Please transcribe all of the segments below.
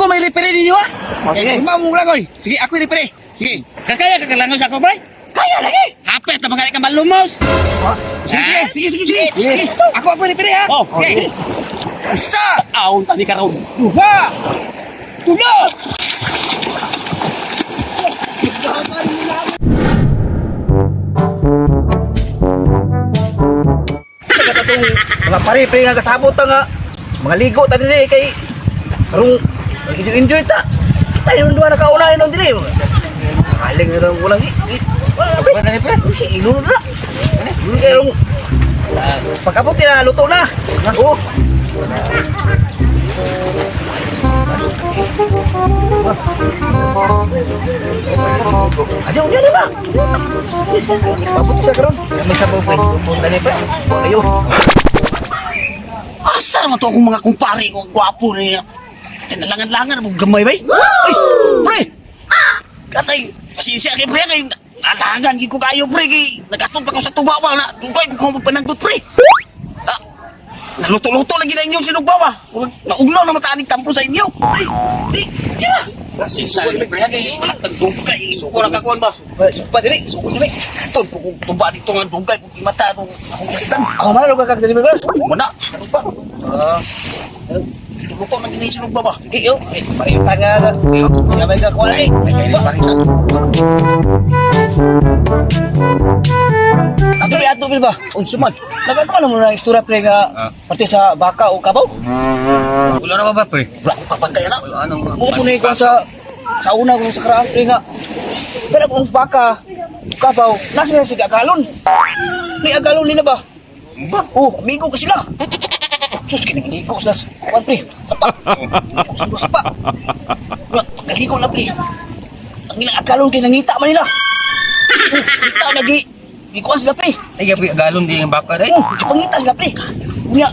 Ako may referee ninyo ha. Sige. Mamong lang oy. Sige, ako yung referee. Sige. Kakaya kakalangos ako, pre. Kaya lagi. Hapit na mga ka malumos. Sige. Ako yung referee ha. Oh, Sige. Isa. Aon tadi ka raw. Dua. Tulo. Katong mga pare nga kasabot ta nga mga ligo ta diri kay karong enjoy ta. Tayo nung duha na kaunahin nung diri. Aling na daw wala wala ba na pre? Si ilo na. Kay pagkabot na luto na. Oh. Asya unya ni ba? Babot siya karon. May sabaw pa. Punta ni pa. Ayo. Asa naman to akong mga kumpare ko, gwapo niya. Tinalangan-langan mo gamay bay. Ay, pre. Katay, pasensya kay pre kay alagan gid ko kayo pre kay nagatong pa ko sa tubawa na. Tugay ko kung pananggot pre. Naluto-luto lagi na inyong sinugbawa. Nauglaw na mataaning tampo sa inyo. Ay, pasensya kay pre kay tagdugay. Sukura ka kuan ba? Supa diri, suko diri. Katon ko kung tuba dito nga dugay kung mata nung akong kasitan. Ako malo ka diri ba? Mana? Ano ba? Luto na ginay sinugbawa. Iyo, paritan nga. Siya may kakuha na eh. May kailan paritan. Ato ya ato ba? Unsuman. Nagakaw mo na istorya pre nga pati sa baka o kabaw. Wala na ba pre? Wala ko kapantay na. Mo punay ko sa una ko sa karaan pre nga. Pero kung baka kabaw, nasa si agalon. Ni agalon nila ba? Ba? Oh, amigo ka sila. Sus kinikiliko sa kuan pre. Sapa. Sapa. Nagigo na pre. Ang ilang agalon kay nangita man nila. Kita lagi. Ikuan sila pre. Ay gabi galon di yung baka dai. Ipangita sila pre. Unya.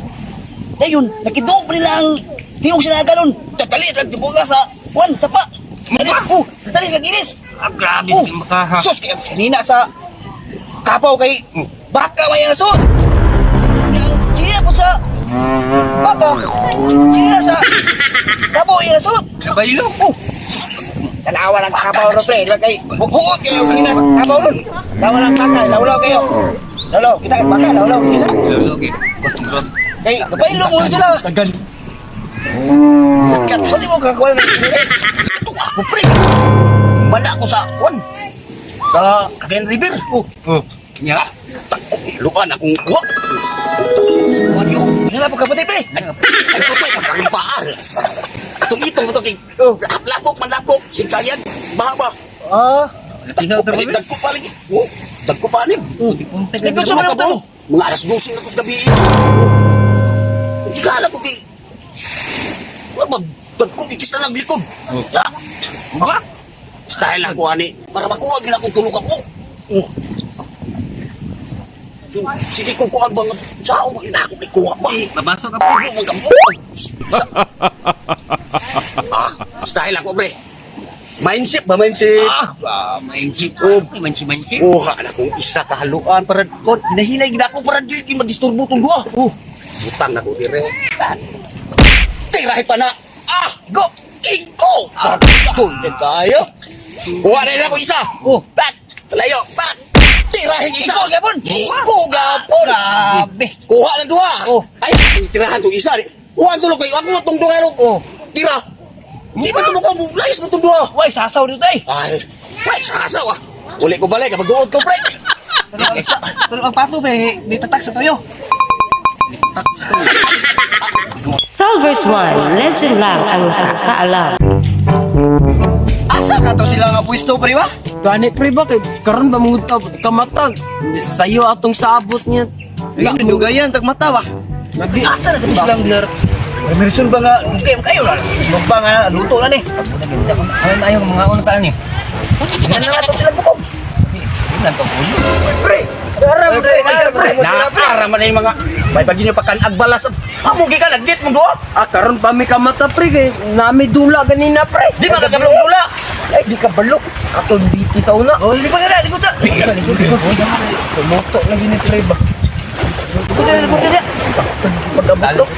Dayon, nakiduog pa nila ang tiyong sila galon. Tatali at tibuga sa kuan sapa. Dali ka ginis. Grabe si makaha. Sus kaya sinina sa kapaw kay baka may nasod. Sinina ko sa baka. Sinina sa kapaw ay nasod. Kabaylo. Tanawa lang kapaw ro pre. Kay buhot kayo sinina sa kapaw ron. Tawa lang baka, lawlaw kayo. Lawlaw, kita baka lawlaw sila. Okay. Gotong. Kay kabaylo mo sila. Tagan. Pwede mo kakuha ng sinina. Ito ako pre. Banda ko sa kuan. Sa Cagayan River. Nya. Luan akong kuha. Wayo. Hindi na po kapatid pre. Ano puti ang paal. Itong ito kay lapok manlapok singkayan bahaba. Dagko pa lagi. Dagko pa ni. Nagdun sa mga to. Mga alas 12 na to sa gabi. Hindi ka alam ko kay dagko ikis na naglikod. Ba? Style ako ani para makuha gina akong tulog ako. Sige ko kuan bang sao mo ina ako ikuha ba? Mabasok ka po mo gamot. Style ako pre. Mindset ba mindset? Mindset. Mindset. Anak kong isa kahaluan para kon hinahinay gid ako para di madisturbo tong duha. Butang na ko dire. Tirahi pa na. Go. Iko. Tol kayo. Buha na ako isa. Bat. Layo. Bat. Tirahin isa. Iko gapon. Iko gapon. Grabe. Kuha na duha. Ay, tirahan tong isa. Kuha tulo kayo. Ako tong duha ro. Tira. Di ba ito mo layas mo tong duha? Why, sasaw dito eh. Ay, sasaw ah. Uli ko balik kapag duod ko, pre. Pero ang pato may tatak sa toyo. Salvers One, legend lang ang nakakaalam. Asa ka to sila nga pwesto pre ba? Gani pre ba kay karon ba mo kamatag sayo atong sabot niya. Dugayan tag mata ba? Asa na to silang ner? Emerson ba nga dugay kayo na? Sumag ba nga luto na ni? Ano ayo mga untaan ni? Yan na to sila bukom. Yan to pulo. Pre. Para man yung mga May pagi niyo pakanag balas. Amo gi ka nagdit mo do? karon pa mi kamata pre kay nami dula ganina pre. Di ba nagablong dula? Ay di ka balok. Atong biti sa una. Oh, hindi pa na, likod sa. Tumoto lagi ni pre ba. Likod sa. Pagkabutok.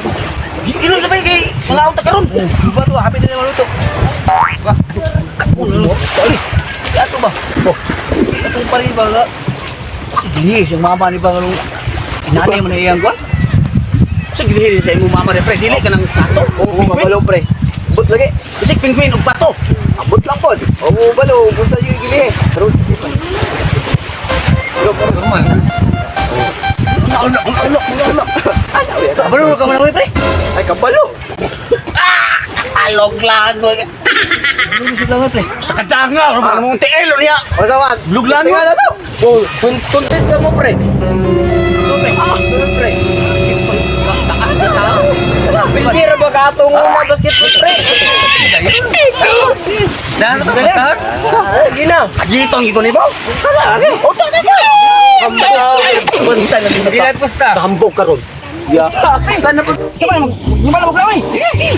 Ilo sa kay mga unta karon. Di ba to happy na maluto. Itong pari ba nga? Hindi, siyang mama ni ba nga nung inanay mo na iyang kwan? Sa gili sa imong mama re pre, dili ka nang pato. Oo, mabalo pre. Abot lagi. Kasi pingpin og pato. Abot lang po. Oo, balo. Kung sa iyo gili eh. Pero man. Ulo. Kabalo ka man pre. Ay, kabalo. Alog lang. Ano siya lang pre? Sa kadanga, mong tielo niya. O tawag. Luglan mo. na to. Oh, contest ka mo, pre. Pre. Pilbira ba ka itong una basketball, pre? Dan ba ganyan? Lagi na. Agitong ito ni Bob. O talaga. Banta na din. Dilay pusta. Hambog ka ron. Ya. Sana po. Sama mo. Gimana mo kami?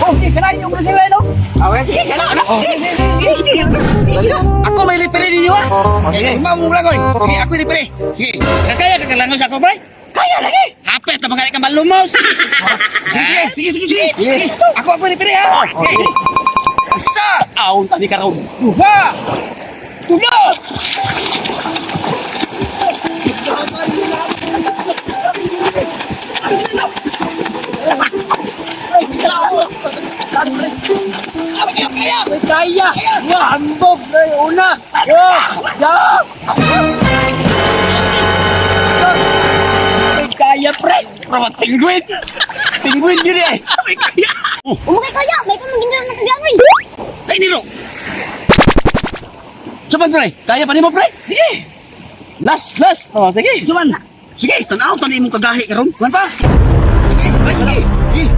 Oh, sige, kanain yung Brazil no? Okay, sige. Sige. Ako may lipere ninyo ah. Sige, mamong lang oy. Sige, ako lipere. Sige. Kakaya ka kalangos ako, boy. Kaya lagi. Hapit na magaling ka malumos. Sige. Ako lipere ha. Sige. Isa. Aun tadi ka raon. Dua. Tulo. Kaya. Wah, hambog. Una. Wah, yak. Kaya pre. Rawat penguin. Penguin gini eh. Kaya. Umukay kaya, may pamangkin na nakagawin. Ay, Niro! Saban, pre! Kaya pa ni mo, pre! Sige! Last! Oh, sige! Saban! Sige, tanaw, tanaw mo kagahi ka ron. Saban pa! Sige! Ay, sige! Sige!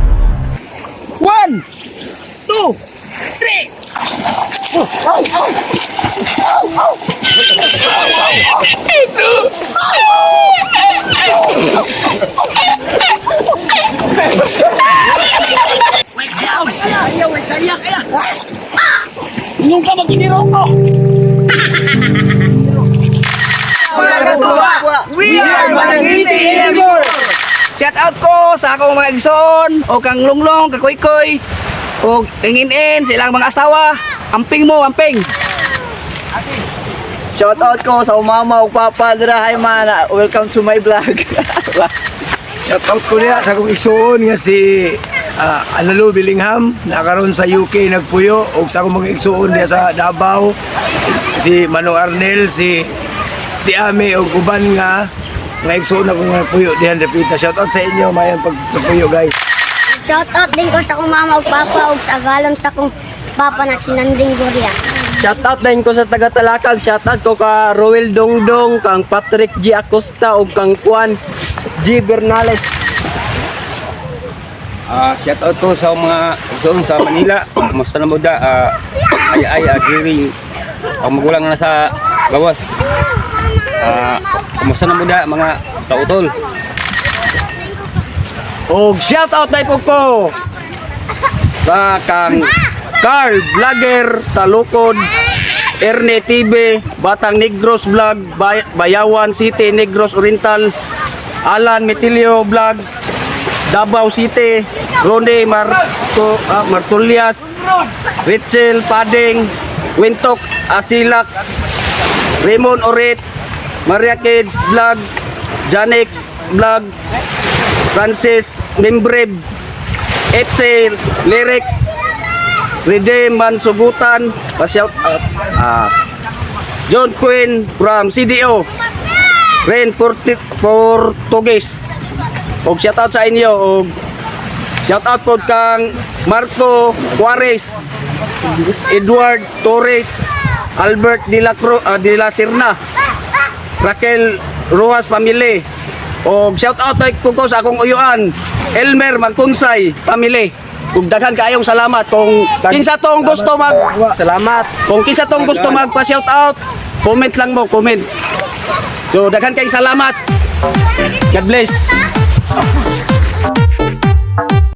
1 2 3 Kaya! Inyong ka maginiro ko! We are Manangiti Endeavor! Shout out ko sa akong mga igsoon o kang lunglong, kakoy-koy o ingin-in sa ilang mga asawa. Amping mo, amping! Shout out ko sa mama o papa dira, hi man, welcome to my vlog. Shout out ko niya sa akong igsuon nga si Analo Billingham, nakaroon sa UK nagpuyo, o sa akong mga igsuon niya sa Davao, si Manong Arnel, si Tiami o uban nga igsuon akong nagpuyo dihan repita. Shout out sa inyo mayang pagpuyo guys. Shout out din ko sa akong mama ug papa ug sa agalon sa akong papa na si Nanding Goria. Shoutout din ko sa taga Talakag. Shoutout ko ka Roel Dongdong, kang Patrick G. Acosta ug kang Juan G. Bernales. Shout out ko sa mga igsoon sa Manila. Musta na mo da? Agiri. Ang magulang na sa gawas. Musta na mo da mga kautol? Og shoutout dai po ko sa kang Carl Vlogger Talukod, Erne TV, Batang Negros Vlog, Bayawan City, Negros Oriental, Alan Metilio Vlog, Davao City, Ronde Martulias, Richel Pading, Wintok Asilak, Raymond Oret, Maria Kids Vlog, Janex Vlog, Francis Membreb, FC Lyrics, Redeem Mansugutan, pa-shout out, John Quinn from CDO, Rain Portuguese, og shout out sa inyo, og shout out po kang Marco Juarez, Edward Torres, Albert de la Serna, Raquel Rojas Family, og shout out po ko sa akong uyuan, Elmer Magkunsay Family. Ug daghan kaayong salamat kung kinsa tong gusto salamat. Kung kinsa tong gusto magpa-shout out, comment lang mo, comment. So daghan kayong salamat. God bless.